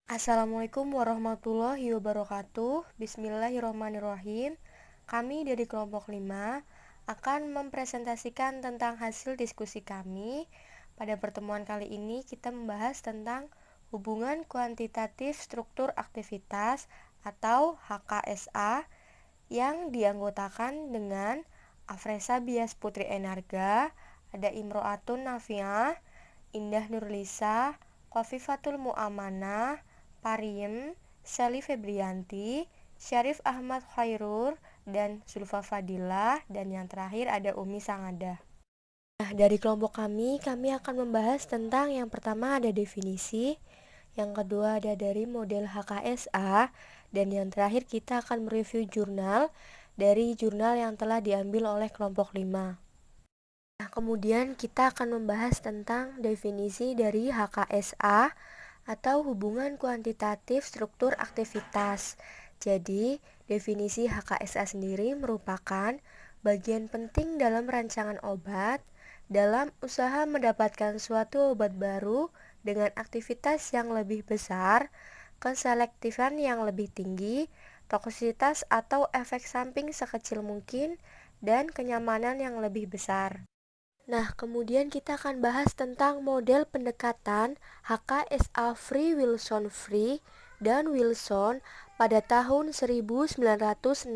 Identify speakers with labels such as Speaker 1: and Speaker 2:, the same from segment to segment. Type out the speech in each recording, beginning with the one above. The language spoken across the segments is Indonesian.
Speaker 1: Assalamualaikum warahmatullahi wabarakatuh. Bismillahirrahmanirrahim. Kami dari kelompok 5 akan mempresentasikan tentang hasil diskusi kami. Pada pertemuan kali ini kita membahas tentang hubungan kuantitatif struktur aktivitas atau HKSA yang dianggotakan dengan Afresa Bias Putri Enarga, ada Imro'atun Nafiah, Indah Nurlisa, Khofifatul Mu'amanah, Pariem, Sally Febrianti, Syarif Ahmad Khairur, dan Zulfa Fadilah, dan yang terakhir ada Umi Sangada. Nah, dari kelompok kami akan membahas tentang yang pertama ada definisi, yang kedua ada dari model HKSA, dan yang terakhir kita akan mereview jurnal dari jurnal yang telah diambil oleh kelompok 5. Nah, kemudian kita akan membahas tentang definisi dari HKSA atau hubungan kuantitatif struktur aktivitas. Jadi, definisi HKSA sendiri merupakan bagian penting dalam rancangan obat dalam usaha mendapatkan suatu obat baru dengan aktivitas yang lebih besar, keselektifan yang lebih tinggi, toksisitas atau efek samping sekecil mungkin, dan kenyamanan yang lebih besar. Nah, kemudian kita akan bahas tentang model pendekatan HKSA Free Wilson Free dan Wilson pada tahun 1964.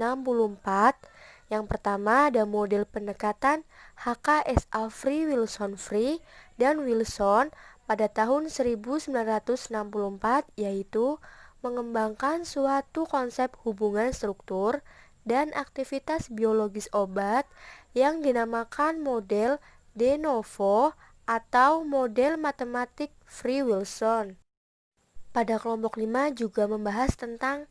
Speaker 1: Yang pertama ada model pendekatan HKSA Free Wilson Free dan Wilson pada tahun 1964, yaitu mengembangkan suatu konsep hubungan struktur dan aktivitas biologis obat yang dinamakan model de novo atau model matematik Free Wilson. Pada kelompok 5 juga membahas tentang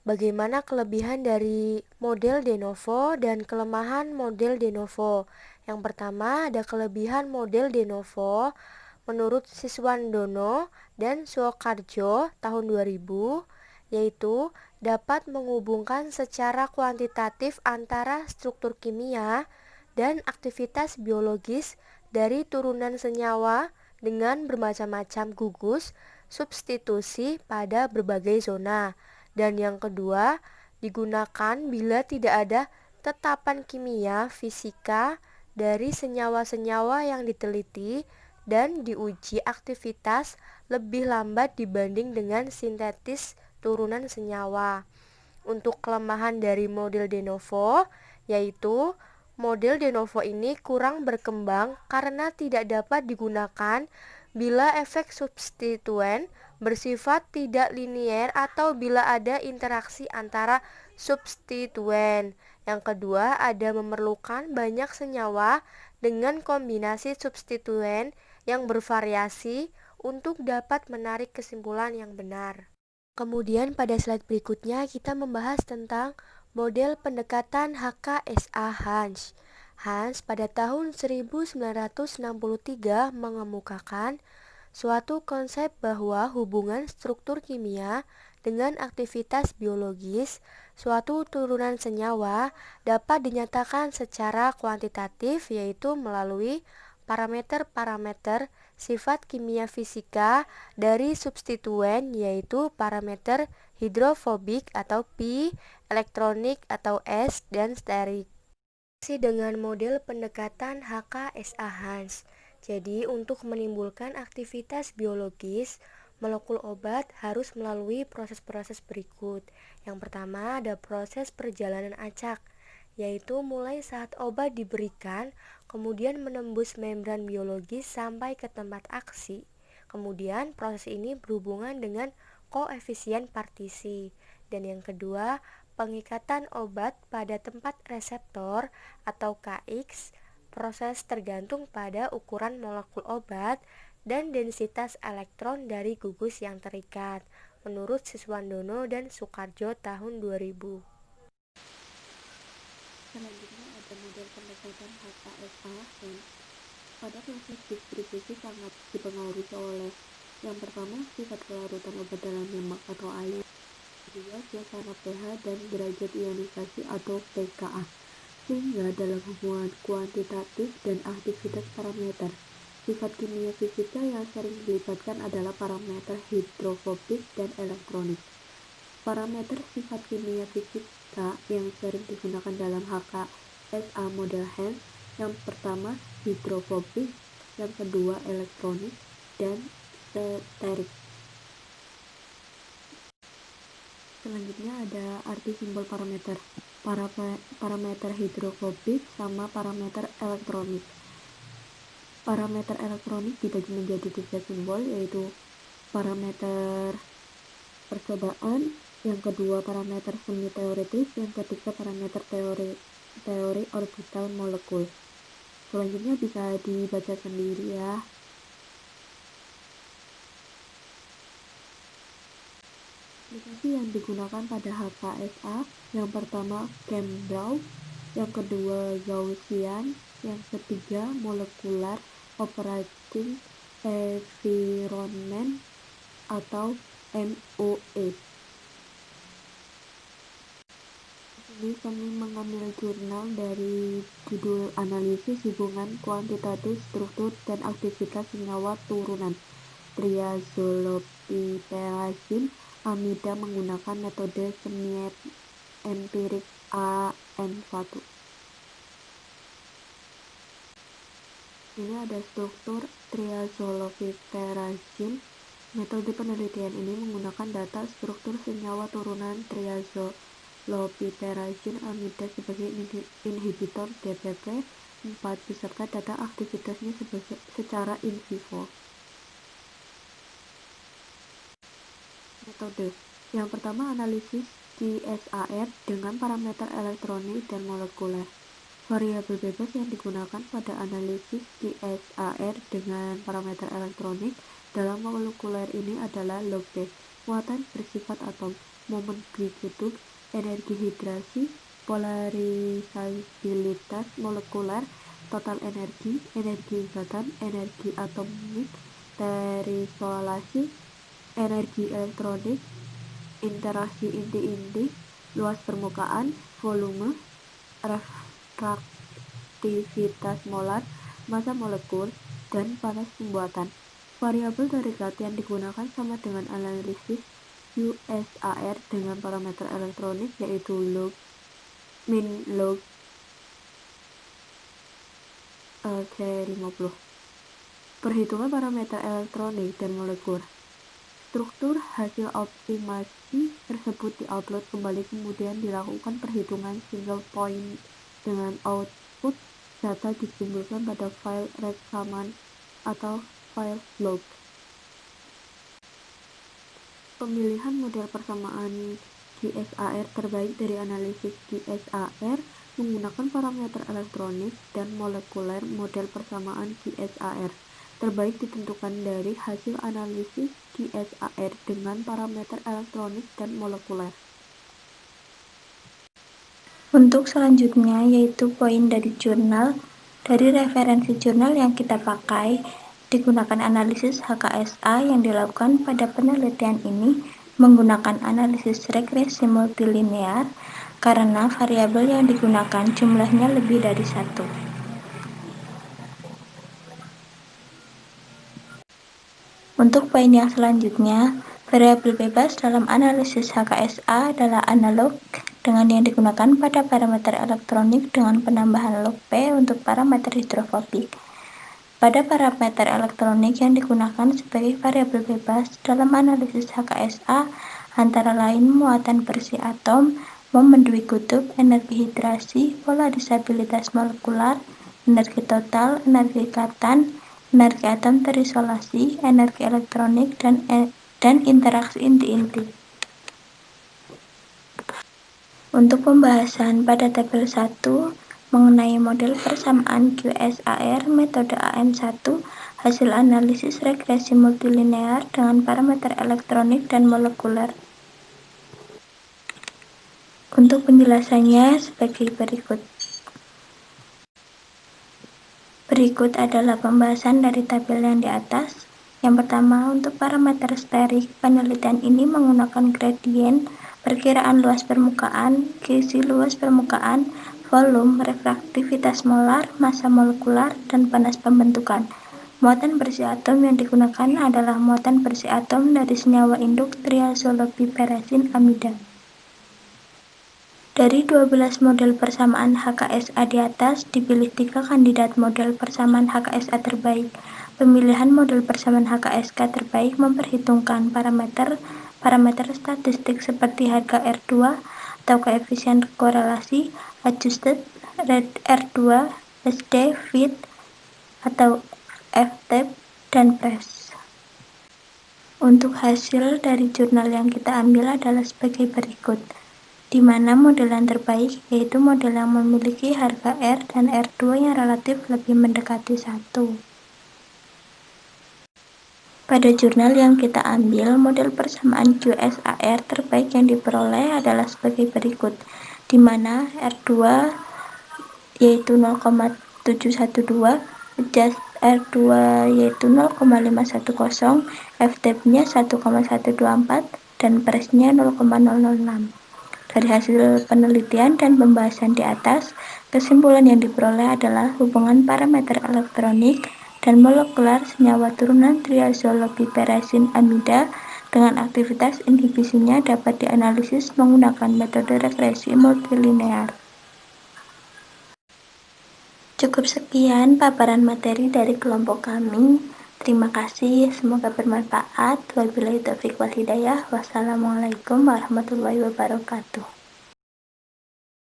Speaker 1: bagaimana kelebihan dari model de novo dan kelemahan model de novo. Yang pertama ada kelebihan model de novo menurut Siswandono dan Suokarjo tahun 2000, yaitu dapat menghubungkan secara kuantitatif antara struktur kimia dan aktivitas biologis dari turunan senyawa dengan bermacam-macam gugus substitusi pada berbagai zona. Dan yang kedua, digunakan bila tidak ada tetapan kimia fisika dari senyawa-senyawa yang diteliti dan diuji aktivitas lebih lambat dibanding dengan sintetis turunan senyawa. Untuk kelemahan dari model de novo, yaitu model de novo ini kurang berkembang karena tidak dapat digunakan bila efek substituen bersifat tidak linier atau bila ada interaksi antara substituen. Yang kedua, ada memerlukan banyak senyawa dengan kombinasi substituen yang bervariasi untuk dapat menarik kesimpulan yang benar. Kemudian pada slide berikutnya kita membahas tentang model pendekatan HKSA Hans. Hans pada tahun 1963 mengemukakan suatu konsep bahwa hubungan struktur kimia dengan aktivitas biologis suatu turunan senyawa dapat dinyatakan secara kuantitatif, yaitu melalui parameter-parameter sifat kimia fisika dari substituen, yaitu parameter hidrofobik atau P, elektronik atau S, dan sterik. Dengan model pendekatan HKSA Hans. Jadi, untuk menimbulkan aktivitas biologis, molekul obat harus melalui proses-proses berikut. Yang pertama ada proses perjalanan acak, yaitu mulai saat obat diberikan, kemudian menembus membran biologis sampai ke tempat aksi. Kemudian proses ini berhubungan dengan koefisien partisi. Dan yang kedua, pengikatan obat pada tempat reseptor atau KX. Proses tergantung pada ukuran molekul obat dan densitas elektron dari gugus yang terikat, menurut Siswandono dan Sukarjo tahun 2000.
Speaker 2: Selanjutnya ada model pendekatan HKSA dan pada proses distribusi sangat dipengaruhi oleh yang pertama sifat kelarutan obat dalam lemak atau air, kedua suasana pH dan derajat ionisasi atau pKa, sehingga dalam hubungan kuantitatif dan aktivitas parameter Sifat kimia fisika yang sering dilibatkan adalah parameter hidrofobik dan elektronik. Parameter sifat kimia fisika yang sering digunakan dalam HKSA model Hens yang pertama hidrofobik, yang kedua elektronik, dan sterik. Selanjutnya ada arti simbol parameter. Parameter hidrofobik sama parameter elektronik. Parameter elektronik dibagi menjadi 3 simbol, yaitu parameter percobaan, yang kedua parameter semi teoretis, yang ketiga parameter teori orbital molekul. Selanjutnya bisa dibaca sendiri ya. Aplikasi yang digunakan pada HKSA, yang pertama Campbell, yang kedua Gaussian, yang ketiga Molecular Operating Environment atau MOE. Ini kami mengambil jurnal dari judul analisis hubungan kuantitatif struktur dan aktivitas senyawa turunan triazolopyperazine amida menggunakan metode semi empirik AN1. Ini ada struktur triazolopyperazine. Metode penelitian ini menggunakan data struktur senyawa turunan triazolopyperazine amida sebagai inhibitor DPP 4 beserta data aktivitasnya secara in vivo. Metode yang pertama analisis QSAR dengan parameter elektronik dan molekuler. Variabel bebas yang digunakan pada analisis QSAR dengan parameter elektronik dalam molekuler ini adalah log P, muatan bersifat atom, momen Gui-Kutub, energi hidrasi, polarisabilitas molekuler, total energi, energi ikatan, energi atomik, terisolasi, energi elektronik, interaksi inti-inti, luas permukaan, volume, refraktivitas molar, massa molekul, dan panas pembuatan. Variabel dari zat yang digunakan sama dengan analisis QSAR dengan parameter elektronik, yaitu log min log C50. Perhitungan parameter elektronik dan molekul. Struktur hasil optimasi tersebut diupload kembali, kemudian dilakukan perhitungan single point dengan output data dikumpulkan pada file rekaman atau file log. Pemilihan model persamaan QSAR terbaik dari analisis QSAR menggunakan parameter elektronik dan molekuler. Model persamaan QSAR terbaik ditentukan dari hasil analisis QSAR dengan parameter elektronik dan molekuler.
Speaker 3: Untuk selanjutnya yaitu poin dari jurnal. Dari referensi jurnal yang kita pakai digunakan analisis HKSA yang dilakukan pada penelitian ini menggunakan analisis regresi multilinear karena variabel yang digunakan jumlahnya lebih dari satu. Untuk poin yang selanjutnya, variabel bebas dalam analisis HKSA adalah analog dengan yang digunakan pada parameter elektronik dengan penambahan log P untuk parameter hidrofobik. Pada parameter elektronik yang digunakan sebagai variabel bebas dalam analisis HKSA antara lain muatan bersih atom, momen Dwi-Kutub, energi hidrasi, polarisabilitas molekular, energi total, energi ikatan, energi atom terisolasi, energi elektronik, dan interaksi inti-inti. Untuk pembahasan pada tabel 1 mengenai model persamaan QSAR metode AN1, hasil analisis regresi multilinear dengan parameter elektronik dan molekuler. Untuk penjelasannya sebagai berikut. Berikut adalah pembahasan dari tabel yang di atas. Yang pertama, untuk parameter sterik, penelitian ini menggunakan gradien, perkiraan luas permukaan, gizi luas permukaan, volume, refraktivitas molar, massa molekular, dan panas pembentukan. Muatan bersih atom yang digunakan adalah muatan bersih atom dari senyawa induk triazolopiperasin amida. Dari 12 model persamaan HKSA di atas, dipilih 3 kandidat model persamaan HKSA terbaik. Pemilihan model persamaan HKSK terbaik memperhitungkan parameter statistik seperti harga R2 atau koefisien korelasi, adjusted R2, SD, fit, atau F-tab, dan press. Untuk hasil dari jurnal yang kita ambil adalah sebagai berikut, di mana model yang terbaik yaitu model yang memiliki harga R dan R2 yang relatif lebih mendekati 1. Pada jurnal yang kita ambil, model persamaan QSAR terbaik yang diperoleh adalah sebagai berikut, di mana R2 yaitu 0,712, adjust R2 yaitu 0,510, F-tab-nya 1,124, dan press-nya 0,006. Dari hasil penelitian dan pembahasan di atas, kesimpulan yang diperoleh adalah hubungan parameter elektronik dan molekular senyawa turunan triazolopiperasin amida dengan aktivitas inhibisinya dapat dianalisis menggunakan metode regresi multilinear. Cukup sekian paparan materi dari kelompok kami. Terima kasih, semoga bermanfaat. Wabillahi taufiq wal hidayah. Wassalamualaikum warahmatullahi wabarakatuh.